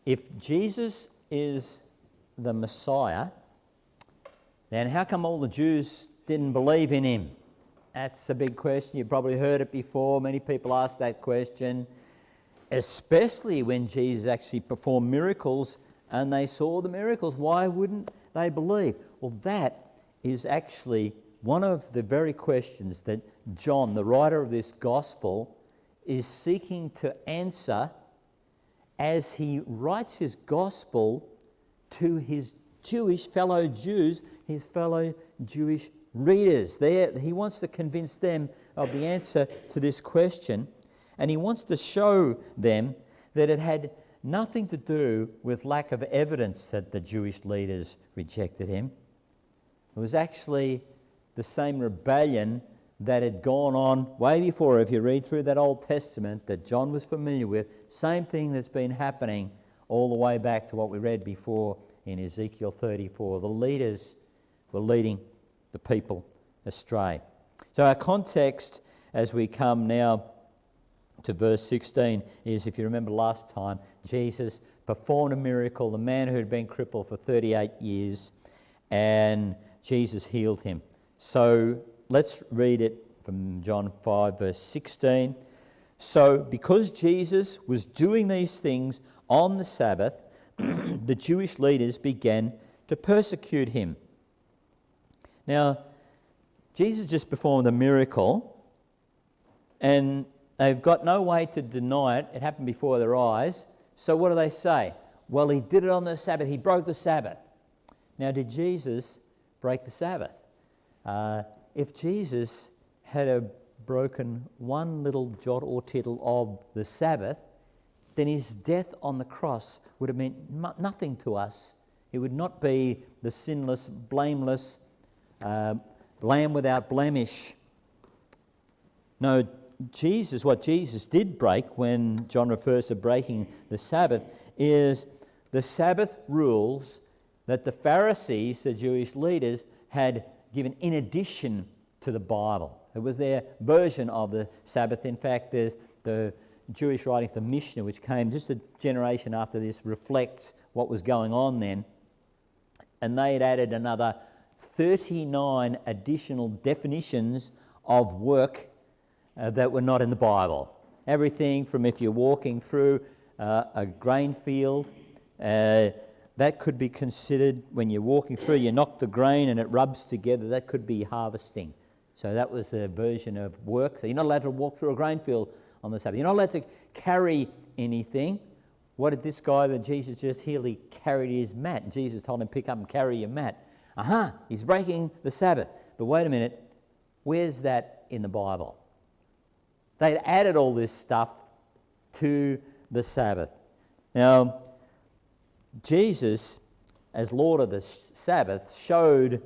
if Jesus is the Messiah, then how come all the Jews didn't believe in him? That's a big question. You've probably heard it before. Many people ask that question, especially when Jesus actually performed miracles and they saw the miracles. Why wouldn't they believe? Well, that is actually one of the very questions that John, the writer of this gospel, is seeking to answer as he writes his gospel to his Jewish fellow Jews, his fellow Jewish readers. He wants to convince them of the answer to this question, and he wants to show them that it had nothing to do with lack of evidence that the Jewish leaders rejected him. It was actually the same rebellion that had gone on way before. If you read through that Old Testament that John was familiar with, same thing that's been happening all the way back to what we read before in Ezekiel 34. The leaders were leading the people astray. So our context as we come now to verse 16 is, if you remember last time, Jesus performed a miracle, the man who had been crippled for 38 years, and Jesus healed him. So let's read it from John 5 verse 16. So because Jesus was doing these things on the Sabbath, the Jewish leaders began to persecute him. Now, Jesus just performed a miracle, and they've got no way to deny it. It happened before their eyes. So what do they say? Well, he did it on the Sabbath. He broke the Sabbath. Now, did Jesus break the Sabbath? If Jesus had broken one little jot or tittle of the Sabbath, then his death on the cross would have meant nothing to us. It would not be the sinless, blameless lamb without blemish. No, what Jesus did break, when John refers to breaking the Sabbath, is the Sabbath rules that the Pharisees, the Jewish leaders, had given in addition to the Bible. It was their version of the Sabbath. In fact, there's the Jewish writings, the Mishnah, which came just a generation after this, reflects what was going on then. And they had added another 39 additional definitions of work that were not in the Bible. Everything from, if you're walking through a grain field, that could be considered, when you're walking through, you knock the grain and it rubs together, that could be harvesting. So that was a version of work. So you're not allowed to walk through a grain field on the Sabbath. You're not allowed to carry anything. What did this guy that Jesus just healed? He carried his mat. And Jesus told him, pick up and carry your mat. He's breaking the Sabbath. But wait a minute, where's that in the Bible? They'd added all this stuff to the Sabbath. Now, Jesus, as Lord of the Sabbath, showed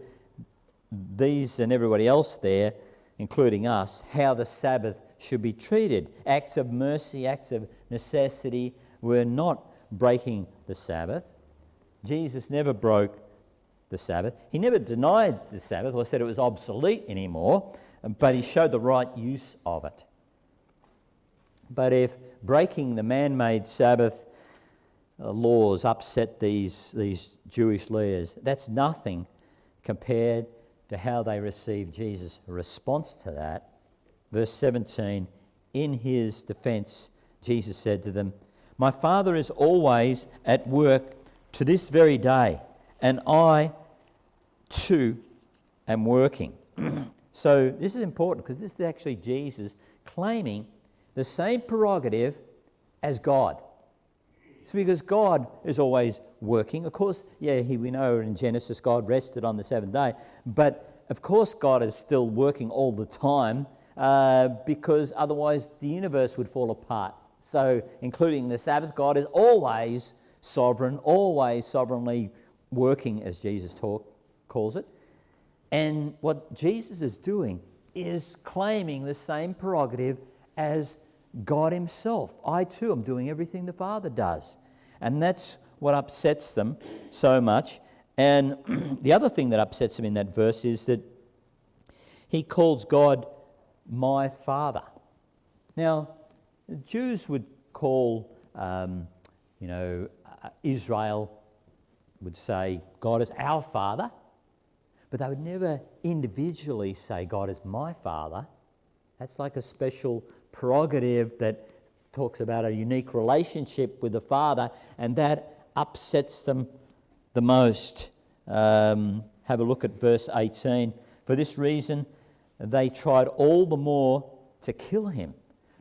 these and everybody else there, including us, how the Sabbath should be treated. Acts of mercy, acts of necessity were not breaking the Sabbath. Jesus never broke the Sabbath. He never denied the Sabbath or said it was obsolete anymore, but he showed the right use of it. But if breaking the man-made Sabbath laws upset these Jewish leaders, that's nothing compared to how they received Jesus' response to that. Verse 17, in his defense, Jesus said to them, "My Father is always at work to this very day, and I too am working." So this is important, because this is actually Jesus claiming the same prerogative as God. It's because God is always working. Of course, we know in Genesis God rested on the seventh day, but of course God is still working all the time, because otherwise the universe would fall apart. So, including the Sabbath, God is always sovereign, always sovereignly working, as Jesus calls it. And what Jesus is doing is claiming the same prerogative as God himself. I too am doing everything the Father does. And that's what upsets them so much. And the other thing that upsets them in that verse is that he calls God my Father. Now, the Jews would call, Israel would say God is our Father, but they would never individually say God is my Father. That's like a special prerogative that talks about a unique relationship with the Father, and that upsets them the most. Have a look at verse 18. For this reason, they tried all the more to kill him.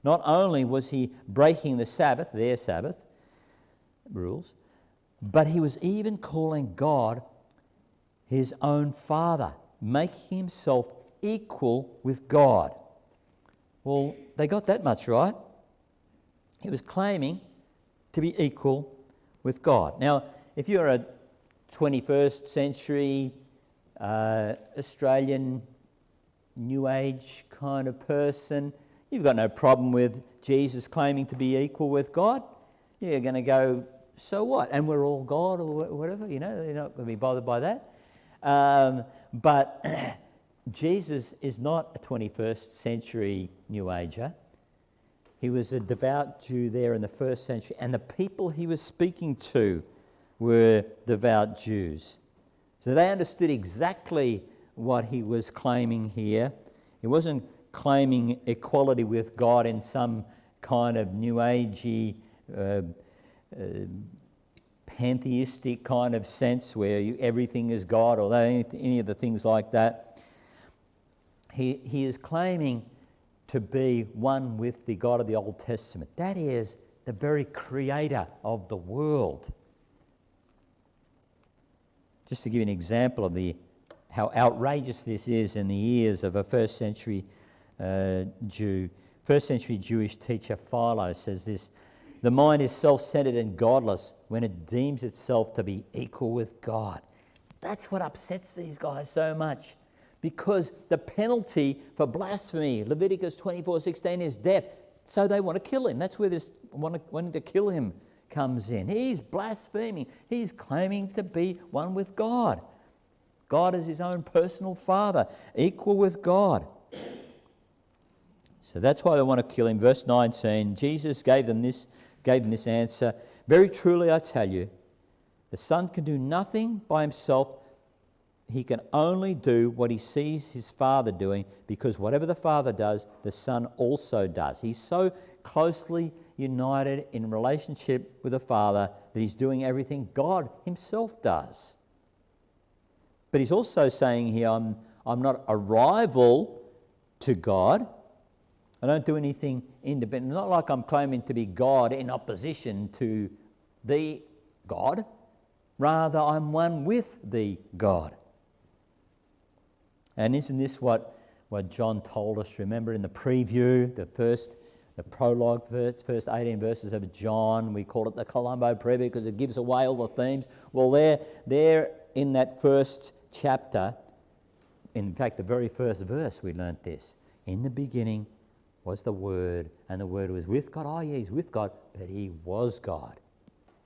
Not only was he breaking the Sabbath, their Sabbath rules, but he was even calling God his own Father, making himself equal with God. Well, they got that much right. He was claiming to be equal with God. Now, if you're a 21st century Australian New Age kind of person, you've got no problem with Jesus claiming to be equal with God. You're going to go, so what? And we're all God or whatever, you're not going to be bothered by that. But Jesus is not a 21st century New Ager. He was a devout Jew there in the first century, and the people he was speaking to were devout Jews. So they understood exactly what he was claiming here. He wasn't claiming equality with God in some kind of New Agey, pantheistic kind of sense where everything is God or any of the things like that. He is claiming to be one with the God of the Old Testament. That is the very creator of the world. Just to give you an example of how outrageous this is in the ears of a first century Jewish teacher Philo says this: the mind is self-centered and godless when it deems itself to be equal with God. That's what upsets these guys so much, because the penalty for blasphemy, Leviticus 24:16, is death. So they want to kill him. That's where this wanting to kill him comes in. He's blaspheming. He's claiming to be one with God. God is his own personal Father, equal with God. So that's why they want to kill him. Verse 19, Jesus gave them this answer: very truly I tell you, the Son can do nothing by himself. He can only do what he sees his Father doing, because whatever the Father does, the Son also does. He's so closely united in relationship with the Father that he's doing everything God himself does. But he's also saying here, I'm not a rival to God. I don't do anything independent. Not like I'm claiming to be God in opposition to the God. Rather, I'm one with the God. And isn't this what John told us? Remember in the preview, the prologue, first 18 verses of John, we call it the Columbo preview because it gives away all the themes. Well, there in that first chapter, in fact, the very first verse, we learnt this. In the beginning was the Word, and the Word was with God. Oh, yeah, he's with God, but he was God.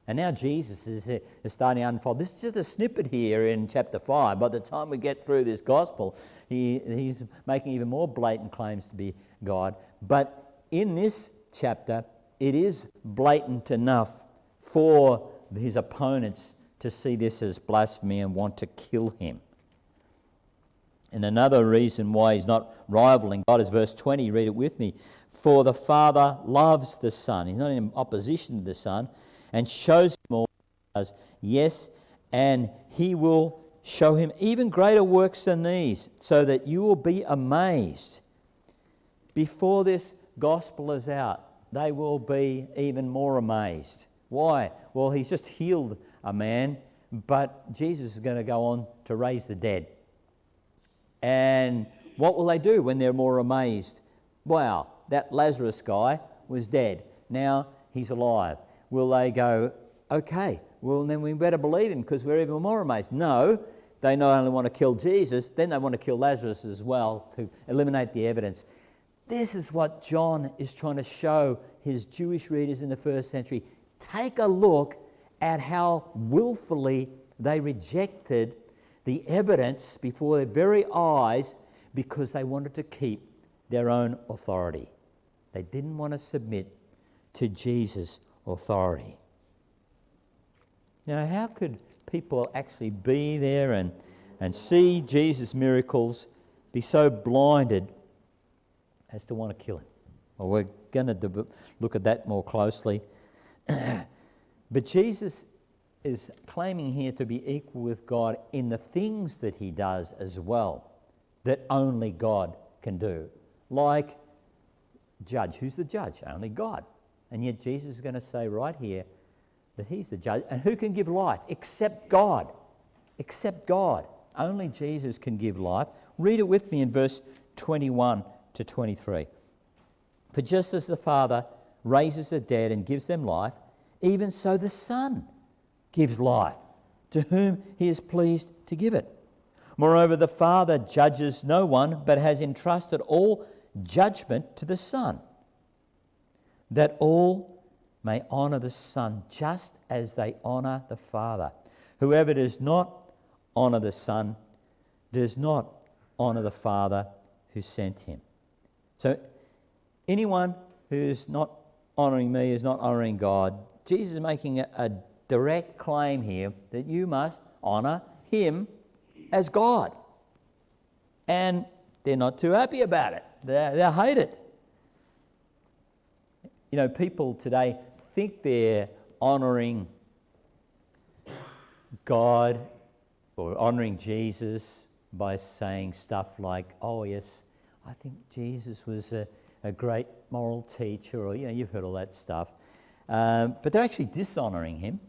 And now Jesus is starting to unfold. This is just a snippet here in chapter 5. By the time we get through this gospel, he's making even more blatant claims to be God. But in this chapter, it is blatant enough for his opponents to see this as blasphemy and want to kill him. And another reason why he's not rivaling God is verse 20. Read it with me. For the Father loves the Son. He's not in opposition to the Son, and shows him all he does. Yes, and he will show him even greater works than these, so that you will be amazed. Before this gospel is out, they will be even more amazed. Why? Well, he's just healed a man, but Jesus is going to go on to raise the dead. And what will they do when they're more amazed? Wow, that Lazarus guy was dead. Now he's alive. Will they go, okay, well then we better believe him because we're even more amazed? No, they not only want to kill Jesus, then they want to kill Lazarus as well to eliminate the evidence. This is what John is trying to show his Jewish readers in the first century. Take a look at how willfully they rejected the evidence before their very eyes because they wanted to keep their own authority. They didn't want to submit to Jesus' authority. how could people actually be there and see Jesus' miracles, be so blinded as to want to kill him? Well, we're going to look at that more closely. But Jesus is claiming here to be equal with God in the things that he does as well, that only God can do. Like judge. Who's the judge? Only God. And yet Jesus is going to say right here that he's the judge. And who can give life? Except God. Except God. Only Jesus can give life. Read it with me in verse 21 to 23. For just as the Father raises the dead and gives them life, even so the Son gives life to whom he is pleased to give it. Moreover, the Father judges no one, but has entrusted all judgment to the Son, that all may honour the Son just as they honour the Father. Whoever does not honour the Son does not honour the Father who sent him. So anyone who is not honouring me is not honouring God. Jesus is making a direct claim here that you must honour him as God. And they're not too happy about it. They hate it. You know, people today think they're honouring God or honouring Jesus by saying stuff like, oh yes, I think Jesus was a great moral teacher, or, you've heard all that stuff. But they're actually dishonouring him,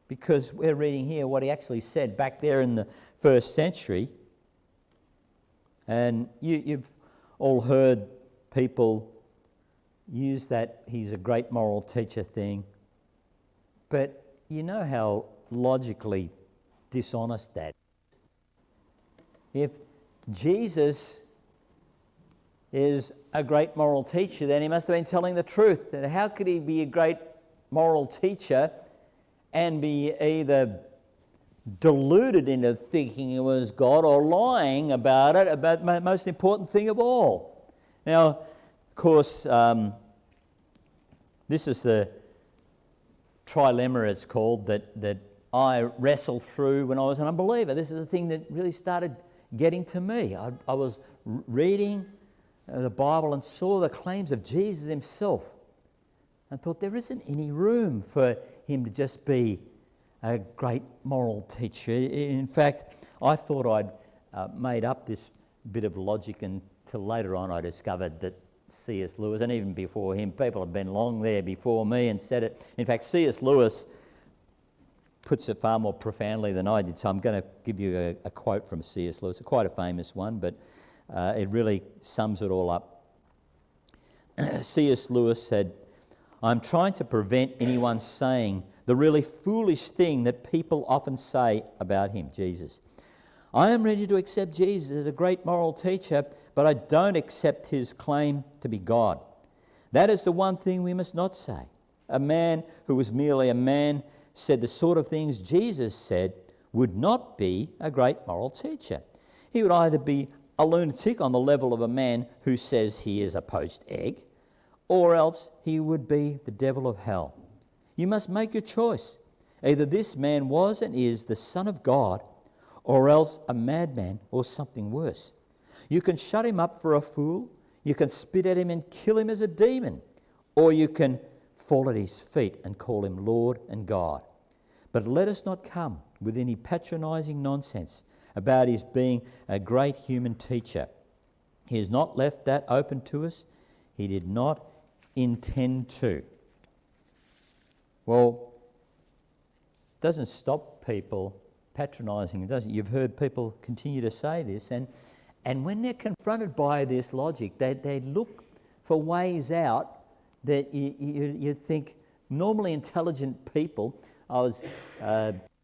because we're reading here what he actually said back there in the first century. And you've all heard people use that he's a great moral teacher thing. But you know how logically dishonest that is. If Jesus is a great moral teacher, then he must have been telling the truth. And how could he be a great moral teacher and be either deluded into thinking it was God or lying about it, about the most important thing of all? Now, of course, this is the trilemma, it's called, that I wrestled through when I was an unbeliever. This is the thing that really started getting to me. I was reading the Bible and saw the claims of Jesus himself and thought there isn't any room for him to just be a great moral teacher. In fact, I thought I'd made up this bit of logic until later on I discovered that C.S. Lewis, and even before him, people have been long there before me and said it. In fact, C.S. Lewis puts it far more profoundly than I did, so I'm going to give you a quote from C.S. Lewis, quite a famous one, but it really sums it all up. C.S. Lewis said, "I'm trying to prevent anyone saying the really foolish thing that people often say about him, Jesus. I am ready to accept Jesus as a great moral teacher, but I don't accept his claim to be God. That is the one thing we must not say. A man who was merely a man said the sort of things Jesus said would not be a great moral teacher. He would either be a lunatic on the level of a man who says he is a poached egg, or else he would be the devil of hell. You must make your choice. Either this man was and is the Son of God, or else a madman or something worse. You can shut him up for a fool, you can spit at him and kill him as a demon, or you can fall at his feet and call him Lord and God. But let us not come with any patronising nonsense about his being a great human teacher. He has not left that open to us. He did not intend to." Well, it doesn't stop people patronising, does it? You've heard people continue to say this, and when they're confronted by this logic, they look for ways out that you think normally intelligent people. I was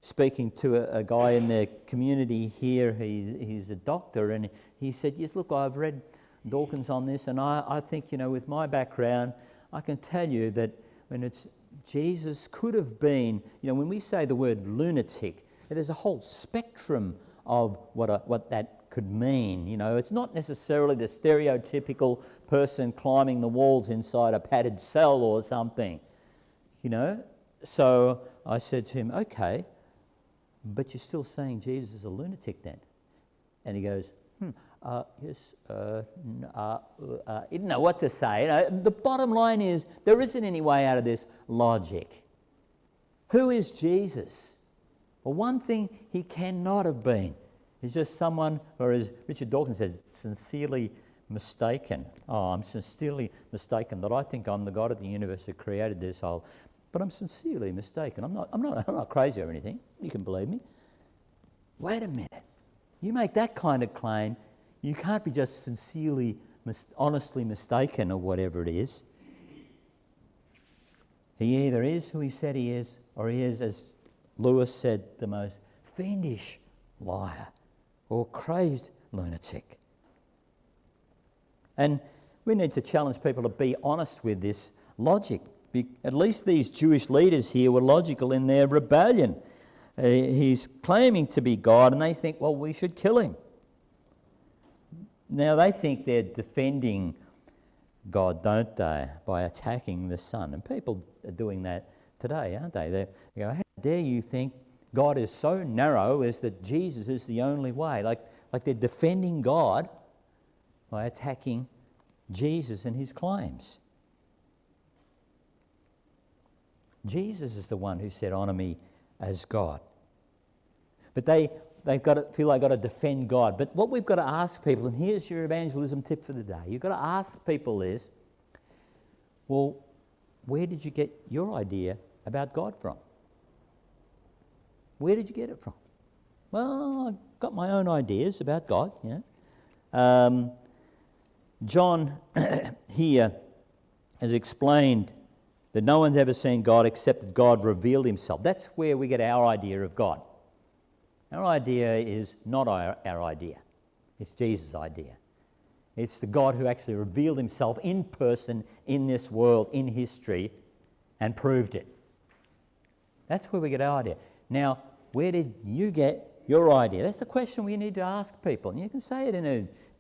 speaking to a guy in the community here. He's a doctor, and he said, "Yes, look, I've read Dawkins on this, and I think, with my background, I can tell you that when it's Jesus could have been, when we say the word lunatic, there's a whole spectrum of what that could mean. It's not necessarily the stereotypical person climbing the walls inside a padded cell or something. So I said to him, okay, but you're still saying Jesus is a lunatic then? And he goes, yes, he didn't know what to say. The bottom line is, there isn't any way out of this logic. Who is Jesus? Well, one thing he cannot have been. He's just someone, or as Richard Dawkins says, sincerely mistaken. Oh, I'm sincerely mistaken that I think I'm the God of the universe who created this whole... But I'm sincerely mistaken. I'm not crazy or anything. You can believe me. Wait a minute. You make that kind of claim, you can't be just sincerely, honestly mistaken or whatever it is. He either is who he said he is, or he is, as Lewis said, the most fiendish liar or crazed lunatic. And we need to challenge people to be honest with this logic. At least these Jewish leaders here were logical in their rebellion. He's claiming to be God, and they think, well, we should kill him. Now, they think they're defending God, don't they, by attacking the Son. And people are doing that today, aren't they? They go, how dare you think God is so narrow as that Jesus is the only way? Like they're defending God by attacking Jesus and his claims. Jesus is the one who said, honour me as God. But they've got to feel they've got to defend God. But what we've got to ask people, and here's your evangelism tip for the day, you've got to ask people is, well, where did you get your idea about God from? Where did you get it from? Well, I got my own ideas about God, you know. John here has explained that no one's ever seen God except that God revealed himself. That's where we get our idea of God. Our idea is not our idea. It's Jesus' idea. It's the God who actually revealed himself in person in this world, in history, and proved it. That's where we get our idea. Now, where did you get your idea? That's the question we need to ask people. And you can say it in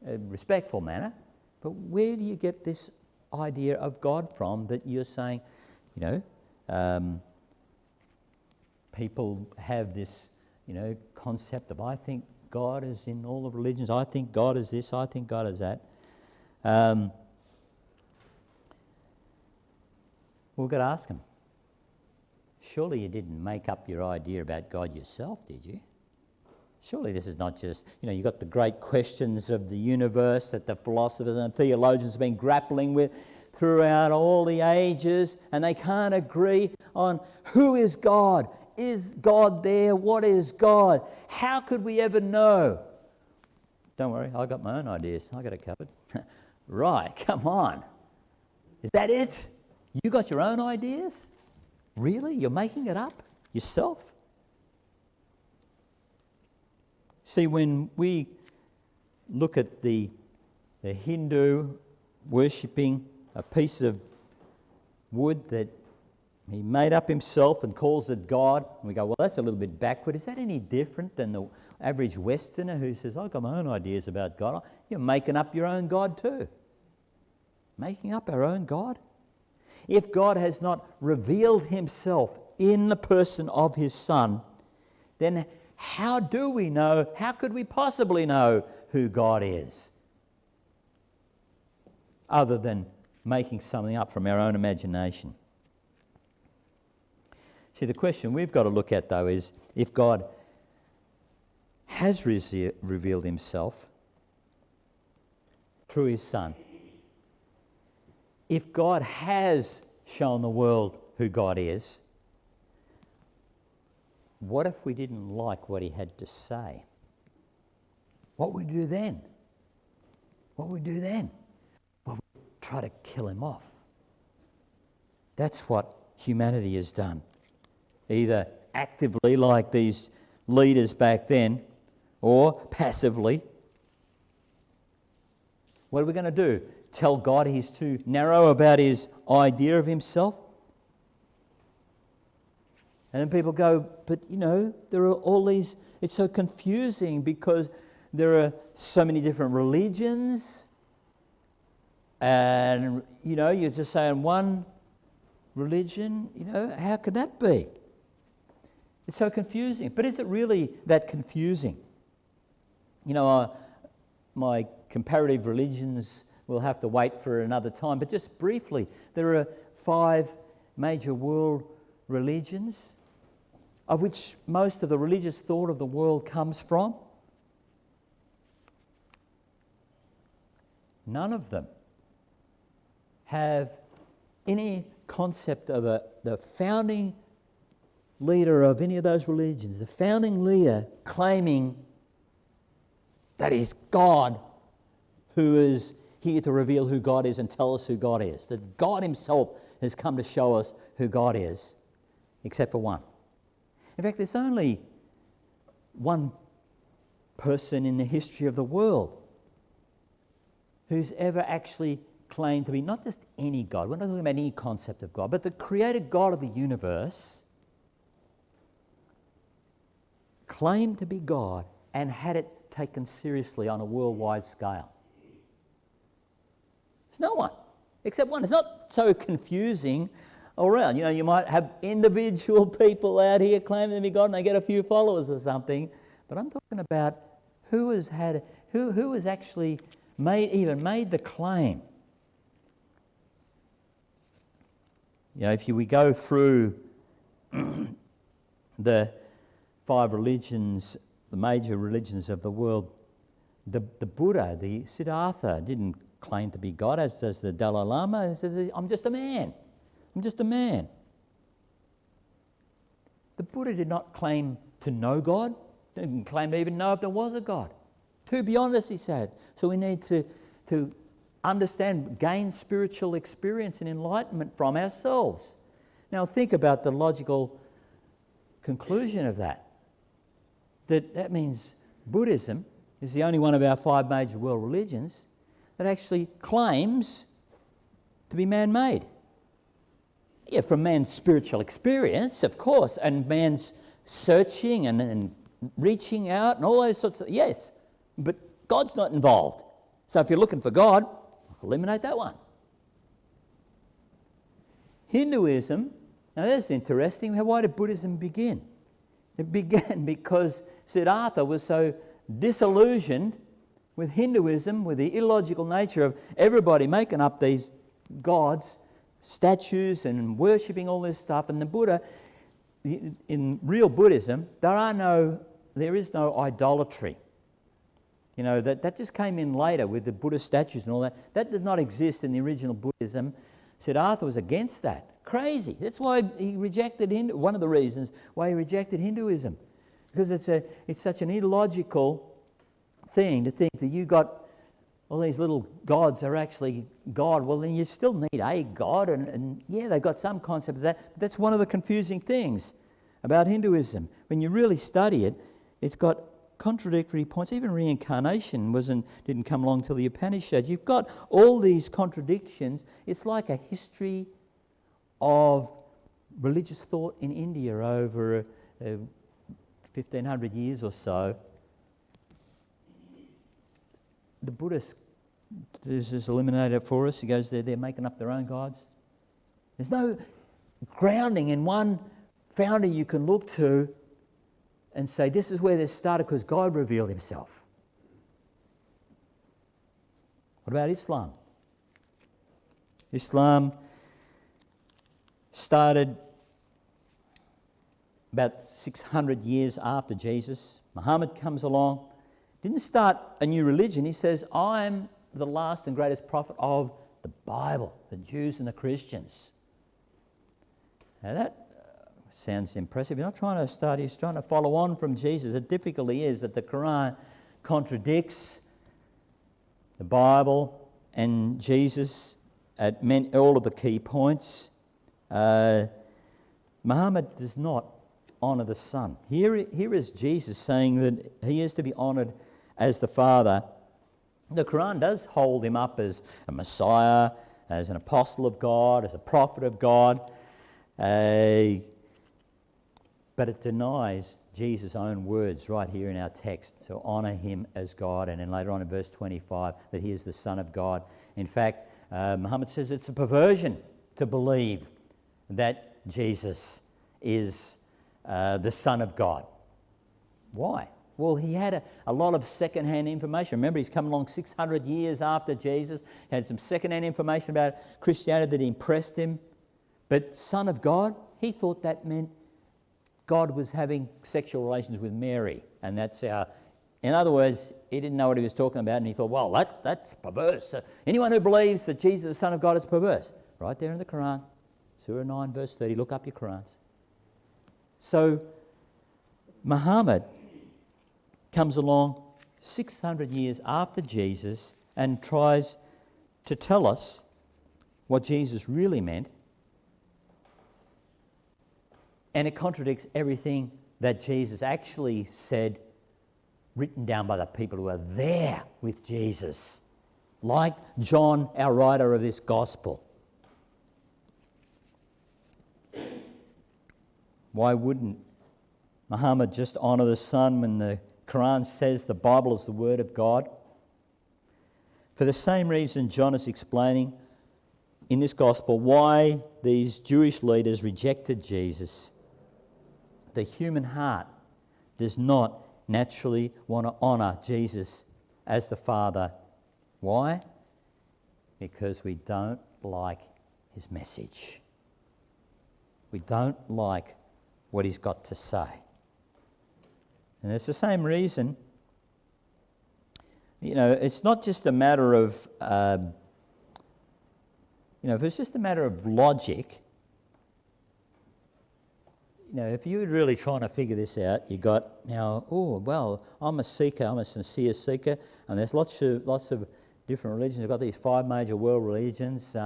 a respectful manner, but where do you get this idea of God from that you're saying, you know, people have this, you know, concept of, I think God is in all the religions, I think God is this, I think God is that. We've got to ask them. Surely you didn't make up your idea about God yourself, did you? Surely this is not just, you know, you've got the great questions of the universe that the philosophers and theologians have been grappling with throughout all the ages, and they can't agree on who is God. Is God there? What is God? How could we ever know? Don't worry, I got my own ideas. I got it covered. Right, come on. Is that it? You got your own ideas? Really? You're making it up yourself? See, when we look at the Hindu worshipping a piece of wood that he made up himself and calls it God, and we go, well, that's a little bit backward. Is that any different than the average Westerner who says, I've got my own ideas about God? You're making up your own God too. Making up our own God? If God has not revealed himself in the person of his Son, then how do we know, how could we possibly know who God is? Other than making something up from our own imagination. See, the question we've got to look at, though, is if God has revealed himself through his Son, if God has shown the world who God is, what if we didn't like what he had to say? What would we do then? What would we do then? Well, we'd try to kill him off. That's what humanity has done. Either actively, like these leaders back then, or passively. What are we going to do? Tell God he's too narrow about his idea of himself? And then people go, but you know, there are all these, it's so confusing because there are so many different religions. And, you know, you're just saying one religion, how could that be? It's so confusing. But is it really that confusing? My comparative religions will have to wait for another time. But just briefly, there are 5 major world religions, of which most of the religious thought of the world comes from. None of them have any concept of the founding leader of any of those religions, the founding leader claiming that is God who is here to reveal who God is and tell us who God is. That God himself has come to show us who God is, except for one. In fact, there's only one person in the history of the world who's ever actually claimed to be not just any God, we're not talking about any concept of God, but the created God of the universe claimed to be God and had it taken seriously on a worldwide scale. There's no one, except one. It's not so confusing around. You might have individual people out here claiming to be God and they get a few followers or something, but I'm talking about who has actually made the claim. If we go through the 5 religions, the major religions of the world, the Buddha, the Siddhartha, didn't claim to be God, as does the Dalai Lama. He says, I'm just a man. I'm just a man. The Buddha did not claim to know God. He didn't claim to even know if there was a God. Too beyond us, he said. So we need to understand, gain spiritual experience and enlightenment from ourselves. Now think about the logical conclusion of that. That means Buddhism is the only one of our 5 major world religions that actually claims to be man-made. Yeah, from man's spiritual experience, of course, and man's searching and reaching out and all those sorts of... Yes, but God's not involved. So if you're looking for God, eliminate that one. Hinduism, now that's interesting. Why did Buddhism begin? It began because Siddhartha was so disillusioned with Hinduism, with the illogical nature of everybody making up these gods, statues and worshipping all this stuff. And the Buddha, in real Buddhism, there is no idolatry. That just came in later with the Buddha statues and all that. That did not exist in the original Buddhism. Siddhartha was against that. Crazy. That's why he rejected one of the reasons why he rejected Hinduism. Because it's such an illogical thing to think that you got all these little gods are actually God. Well, then you still need a God, and yeah, they've got some concept of that. But that's one of the confusing things about Hinduism. When you really study it, it's got contradictory points. Even reincarnation didn't come along till the Upanishads. You've got all these contradictions. It's like a history of religious thought in India over 1,500 years or so. The Buddhists just eliminated it for us. He goes, they're making up their own gods. There's no grounding in one founder you can look to and say, this is where this started because God revealed himself. What about Islam? Islam started about 600 years after Jesus. Muhammad comes along. Didn't start a new religion. He says, I'm the last and greatest prophet of the Bible, the Jews and the Christians. Now that sounds impressive. You're not trying to study, he's trying to follow on from Jesus. The difficulty is that the Quran contradicts the Bible and Jesus at all of the key points. Muhammad does not honour the Son. Here is Jesus saying that he is to be honoured as the Father. The Quran does hold him up as a Messiah, as an apostle of God, as a prophet of God, but it denies Jesus' own words right here in our text, to honour him as God, and then later on in verse 25 that he is the Son of God. In fact, Muhammad says it's a perversion to believe that Jesus is the Son of God. Why? Well, he had a lot of second-hand information. Remember, he's come along 600 years after Jesus, had some second-hand information about Christianity that impressed him. But Son of God, he thought that meant God was having sexual relations with Mary. And that's how, in other words, he didn't know what he was talking about, and he thought, well, that's perverse. Anyone who believes that Jesus is the Son of God is perverse. Right there in the Quran, Surah 9, verse 30, look up your Qurans. So, Muhammad comes along 600 years after Jesus and tries to tell us what Jesus really meant, and it contradicts everything that Jesus actually said, written down by the people who were there with Jesus, like John, our writer of this gospel. Why wouldn't Muhammad just honour the Son when the Quran says the Bible is the Word of God? For the same reason John is explaining in this gospel why these Jewish leaders rejected Jesus. The human heart does not naturally want to honour Jesus as the Father. Why? Because we don't like his message. We don't like what he's got to say. And it's the same reason, it's not just a matter of, if it's just a matter of logic, if you're really trying to figure this out, you got now, I'm a seeker, I'm a sincere seeker, and there's lots of different religions. We've got these 5 major world religions.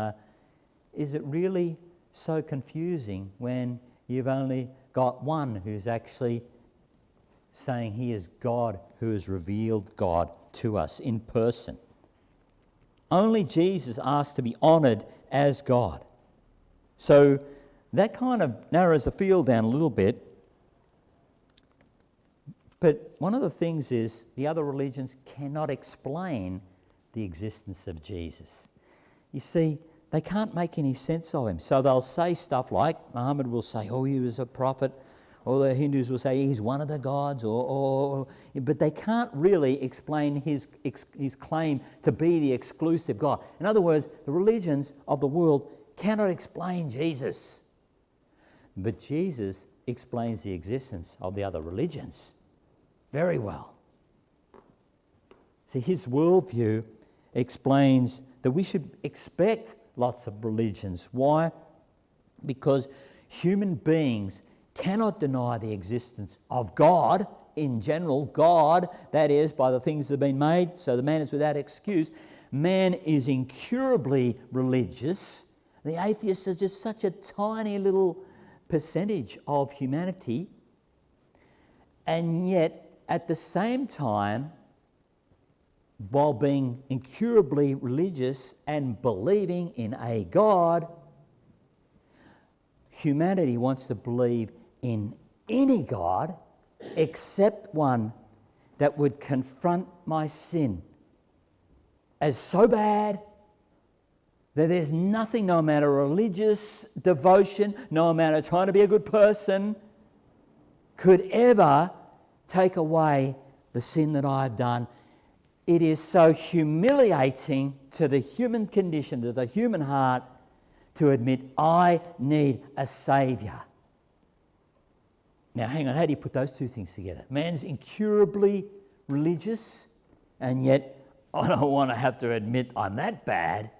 Is it really so confusing when you've only got one who's actually saying he is God, who has revealed God to us in person? Only Jesus asked to be honoured as God. So that kind of narrows the field down a little bit. But one of the things is the other religions cannot explain the existence of Jesus. You see, they can't make any sense of him. So they'll say stuff like, Muhammad will say, he was a prophet, or the Hindus will say he's one of the gods, but they can't really explain his claim to be the exclusive God. In other words, the religions of the world cannot explain Jesus. But Jesus explains the existence of the other religions very well. See, his worldview explains that we should expect lots of religions. Why? Because human beings cannot deny the existence of God in general. God, that is, by the things that have been made, so the man is without excuse. Man is incurably religious. The atheists are just such a tiny little percentage of humanity, and yet at the same time, while being incurably religious and believing in a God, humanity wants to believe in any God except one that would confront my sin as so bad that there's nothing, no amount of religious devotion, no amount of trying to be a good person, could ever take away the sin that I've done. It is so humiliating to the human condition, to the human heart, to admit I need a saviour. Now, hang on, how do you put those two things together? Man's incurably religious, and yet I don't want to have to admit I'm that bad.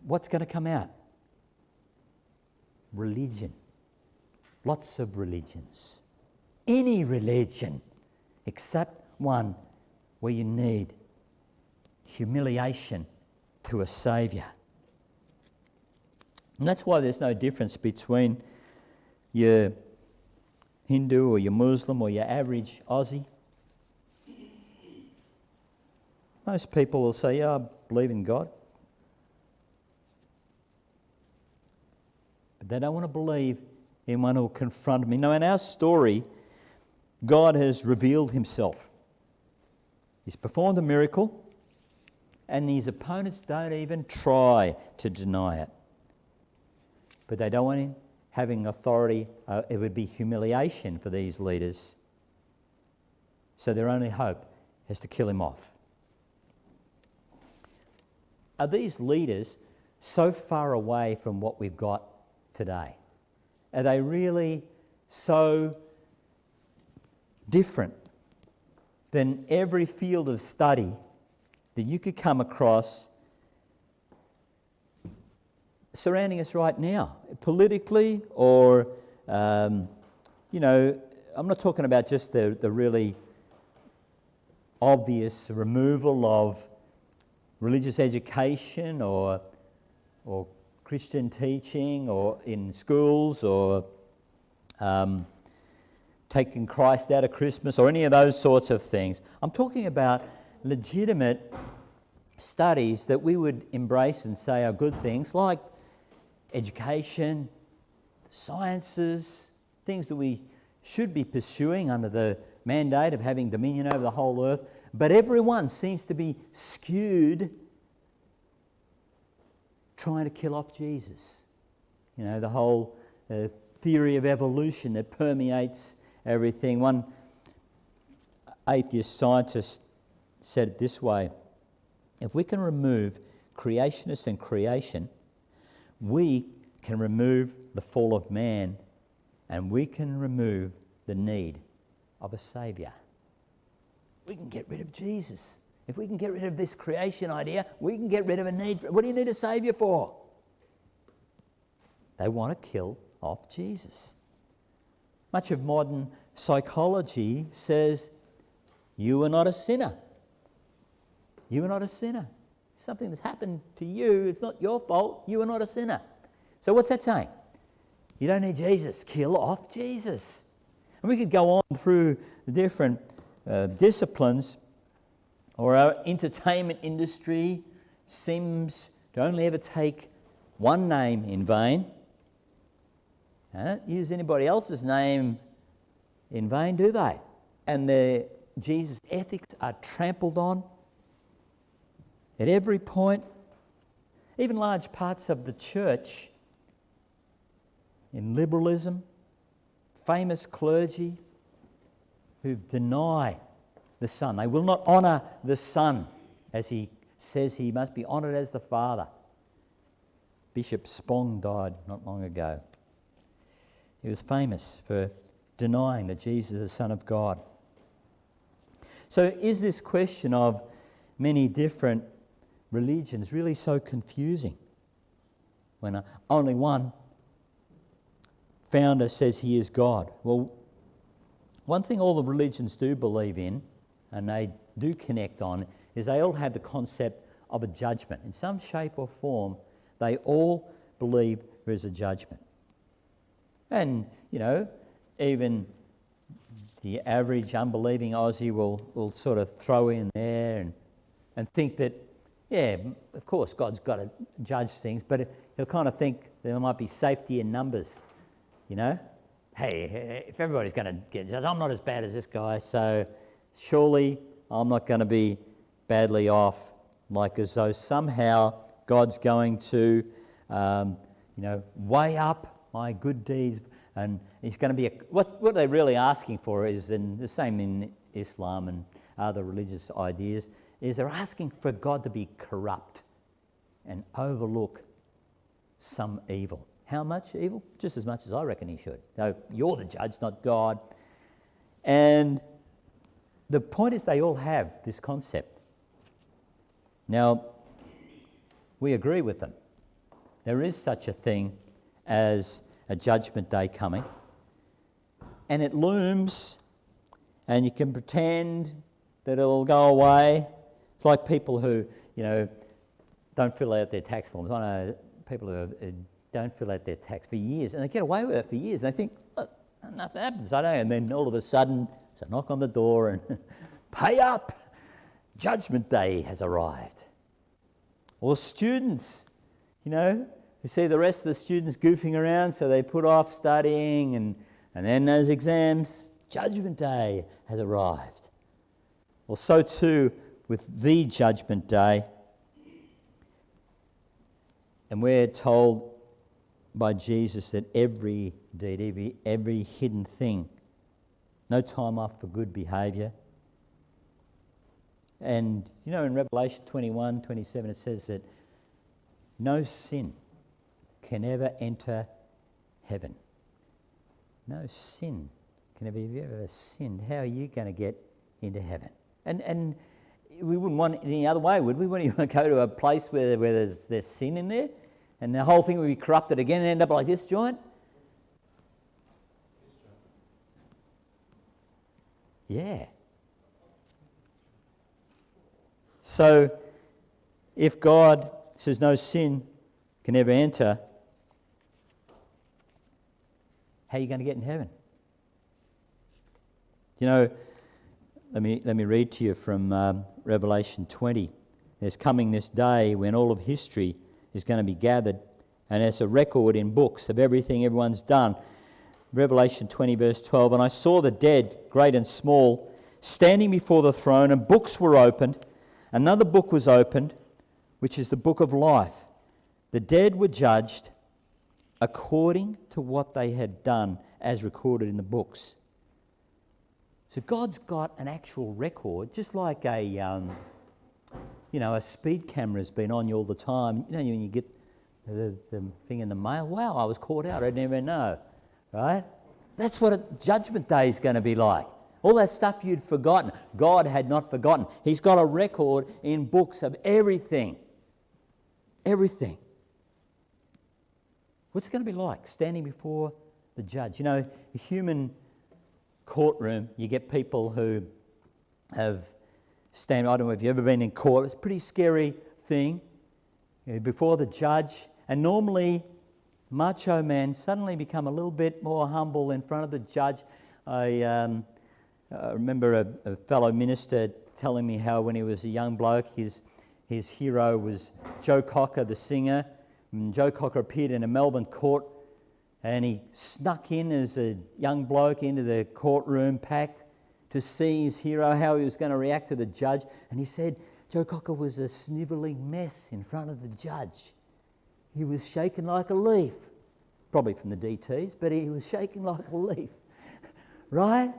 What's going to come out? Religion. Lots of religions. Any religion except one where you need humiliation to a saviour. And that's why there's no difference between your Hindu or your Muslim or your average Aussie. Most people will say, I believe in God. But they don't want to believe in one who will confront me. Now, in our story, God has revealed himself. He's performed a miracle, and his opponents don't even try to deny it. but they don't want him having authority. It would be humiliation for these leaders. So their only hope is to kill him off. Are these leaders so far away from what we've got today? Are they really so different than every field of study that you could come across surrounding us right now, politically or, I'm not talking about just the really obvious removal of religious education or Christian teaching or in schools or taking Christ out of Christmas or any of those sorts of things. I'm talking about legitimate studies that we would embrace and say are good things, like education, sciences, things that we should be pursuing under the mandate of having dominion over the whole earth. But everyone seems to be skewed trying to kill off Jesus. The whole theory of evolution that permeates everything. One atheist scientist said it this way: if we can remove creationists and creation, we can remove the fall of man, and we can remove the need of a saviour. We can get rid of Jesus. If we can get rid of this creation idea, we can get rid of a need for... What do you need a saviour for? They want to kill off Jesus. Much of modern psychology says, you are not a sinner. You are not a sinner. It's something that's happened to you. It's not your fault. You are not a sinner. So what's that saying? You don't need Jesus. Kill off Jesus. And we could go on through the different disciplines. Or our entertainment industry seems to only ever take one name in vain. They don't use anybody else's name in vain, do they? And their Jesus ethics are trampled on at every point. Even large parts of the church, in liberalism, famous clergy who deny the Son. They will not honour the Son, as he says he must be honoured as the Father. Bishop Spong died not long ago. He was famous for denying that Jesus is the Son of God. So is this question of many different religions really so confusing when only one founder says he is God? Well, one thing all the religions do believe in, and they do connect on, is they all have the concept of a judgment. In some shape or form, they all believe there is a judgment. And, even the average unbelieving Aussie will sort of throw in there and think that, yeah, of course, God's got to judge things, but he'll kind of think there might be safety in numbers, Hey, if everybody's going to get judged, I'm not as bad as this guy, so surely I'm not going to be badly off, like as though somehow God's going to, weigh up my good deeds, and he's going to be what they're really asking for is, and the same in Islam and other religious ideas, is they're asking for God to be corrupt and overlook some evil. How much evil? Just as much as I reckon he should. No, you're the judge, not God. And the point is they all have this concept. Now, we agree with them. There is such a thing as a judgment day coming. And it looms, and you can pretend that it'll go away. It's like people who, don't fill out their tax forms. I know people who don't fill out their tax for years, and they get away with it for years. And they think, look, nothing happens, I know. And then all of a sudden, it's a knock on the door and pay up. Judgment day has arrived. Or students, who see the rest of the students goofing around, so they put off studying, and then those exams, judgment day has arrived. Well, so too with the judgment day. And we're told by Jesus that every deed, every hidden thing, no time off for good behaviour. And you know, in Revelation 21:27 it says that no sin can ever enter heaven. No sin can ever. Have you ever sinned? How are you going to get into heaven? And we wouldn't want it any other way, would we? Wouldn't you want to go to a place where there's sin in there, and the whole thing would be corrupted again and end up like this joint? Yeah. So, if God says no sin can ever enter, how are you going to get in heaven? You know, let me read to you from Revelation 20. There's coming this day when all of history is going to be gathered, and there's a record in books of everything everyone's done. Revelation 20 verse 12, and I saw the dead, great and small, standing before the throne, and books were opened. Another book was opened, which is the book of life. The dead were judged according to what they had done, as recorded in the books. So God's got an actual record, just like a speed camera's been on you all the time. You know, when you get the thing in the mail, wow, I was caught out, I didn't even know, right? That's what a judgment day is going to be like. All that stuff you'd forgotten, God had not forgotten. He's got a record in books of everything. Everything. What's it going to be like standing before the judge? You know, the human courtroom, you get people who I don't know if you've ever been in court, it's a pretty scary thing. Before the judge, and normally macho men suddenly become a little bit more humble in front of the judge. I remember a fellow minister telling me how when he was a young bloke, his hero was Joe Cocker, the singer. And Joe Cocker appeared in a Melbourne court, and he snuck in as a young bloke into the courtroom, packed, to see his hero, how he was going to react to the judge. And he said Joe Cocker was a snivelling mess in front of the judge. He was shaking like a leaf, probably from the DTs, but he was shaking like a leaf, right?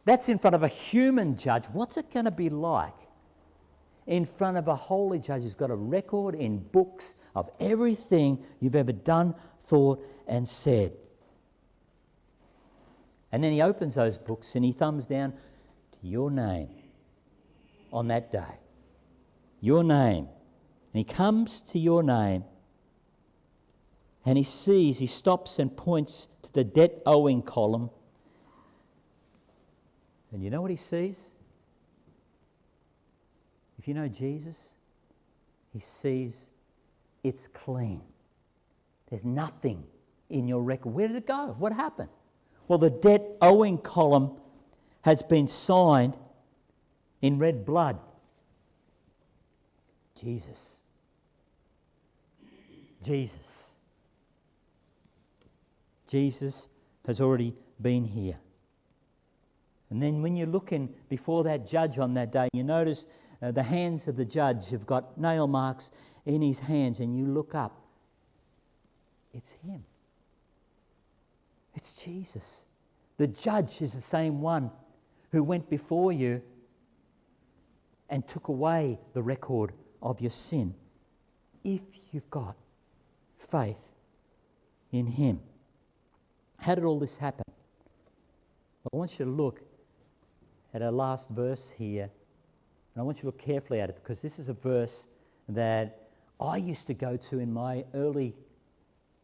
That's in front of a human judge. What's it going to be like in front of a holy judge who's got a record in books of everything you've ever done, thought and said? And then he opens those books and he thumbs down to your name on that day. Your name. And he comes to your name and he stops and points to the debt owing column. And you know what he sees? If you know Jesus, he sees it's clean. There's nothing in your record. Where did it go? What happened? Well, the debt owing column has been signed in red blood. Jesus. Jesus. Jesus has already been here. And then when you're looking before that judge on that day, you notice the hands of the judge have got nail marks in his hands, and you look up. It's him. It's Jesus. The judge is the same one who went before you and took away the record of your sin, if you've got faith in him. How did all this happen? I want you to look at our last verse here, and I want you to look carefully at it, because this is a verse that I used to go to in my early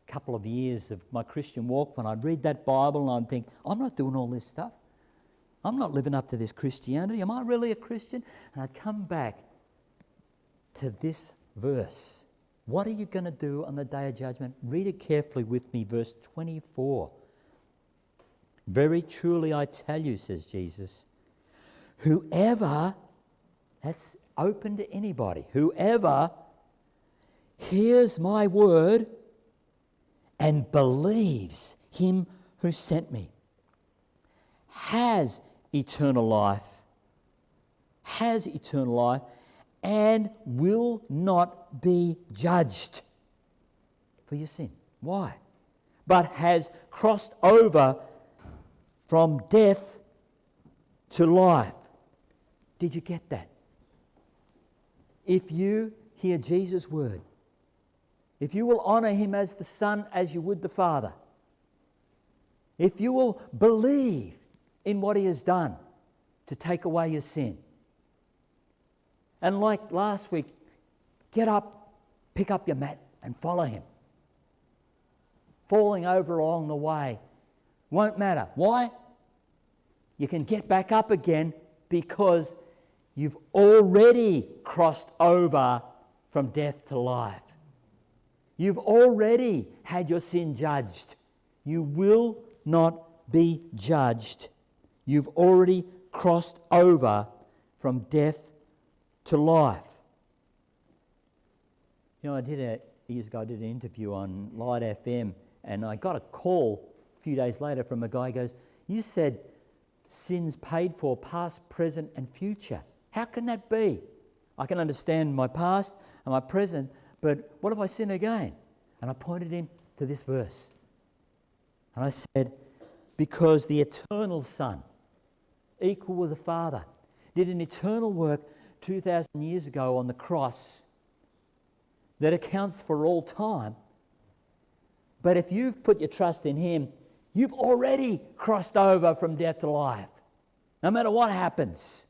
couple of years of my Christian walk, when I'd read that Bible and I'd think, I'm not doing all this stuff. I'm not living up to this Christianity. Am I really a Christian? And I'd come back to this verse. What are you going to do on the day of judgment? Read it carefully with me, verse 24. Very truly I tell you, says Jesus, whoever, that's open to anybody, whoever hears my word and believes him who sent me has eternal life, and will not be judged for your sin. Why? but has crossed over from death to life. Did you get that? If you hear Jesus' word, if you will honour him as the Son as you would the Father, if you will believe in what he has done to take away your sin, and like last week, get up, pick up your mat and follow him. Falling over along the way won't matter. Why? You can get back up again because you've already crossed over from death to life. You've already had your sin judged. You will not be judged. You've already crossed over from death to life. You know, years ago I did an interview on Light FM, and I got a call a few days later from a guy who goes, "You said sins paid for, past, present and future. How can that be? I can understand my past and my present, but what if I sin again?" And I pointed him to this verse. And I said, because the eternal Son, equal with the Father, did an eternal work 2,000 years ago on the cross that accounts for all time. But if you've put your trust in him, you've already crossed over from death to life, no matter what happens.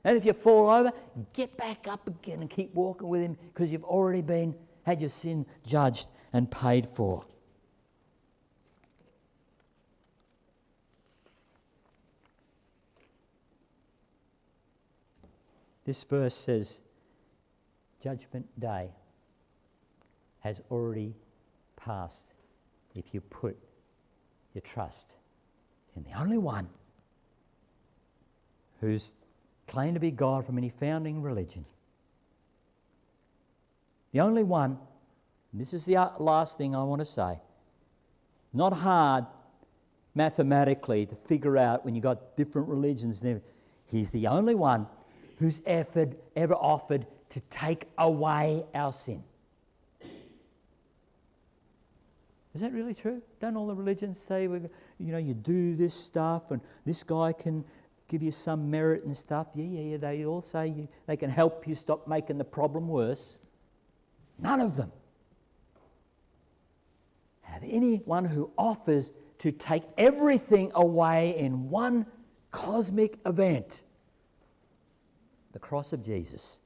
And if you fall over, get back up again and keep walking with him, because you've already had your sin judged and paid for. This verse says, Judgment Day has already passed if you put your trust in the only one who's claimed to be God from any founding religion. The only one, and this is the last thing I want to say, not hard mathematically to figure out when you've got different religions and everything. He's the only one who's ever offered to take away our sin. Is that really true? Don't all the religions say, you do this stuff and this guy can give you some merit and stuff? Yeah. They all say they can help you stop making the problem worse. None of them have anyone who offers to take everything away in one cosmic event. The cross of Jesus.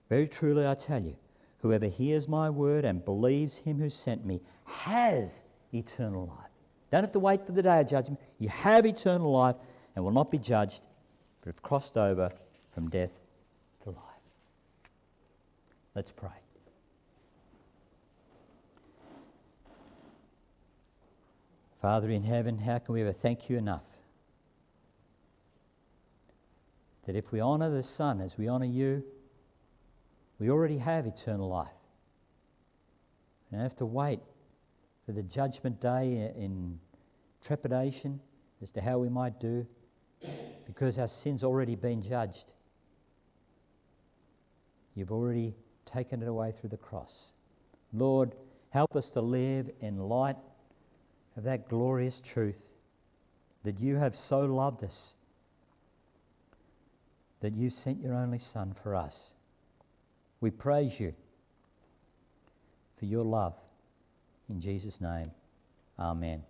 Very truly I tell you, whoever hears my word and believes him who sent me has eternal life. Don't have to wait for the day of judgment. You have eternal life and will not be judged, but have crossed over from death to life. Let's pray. Father in heaven, how can we ever thank you enough that if we honour the Son as we honour you, we already have eternal life. We don't have to wait for the judgment day in trepidation as to how we might do, because our sin's already been judged. You've already taken it away through the cross. Lord, help us to live in light of that glorious truth that you have so loved us, that you sent your only Son for us. We praise you for your love. In Jesus' name, amen.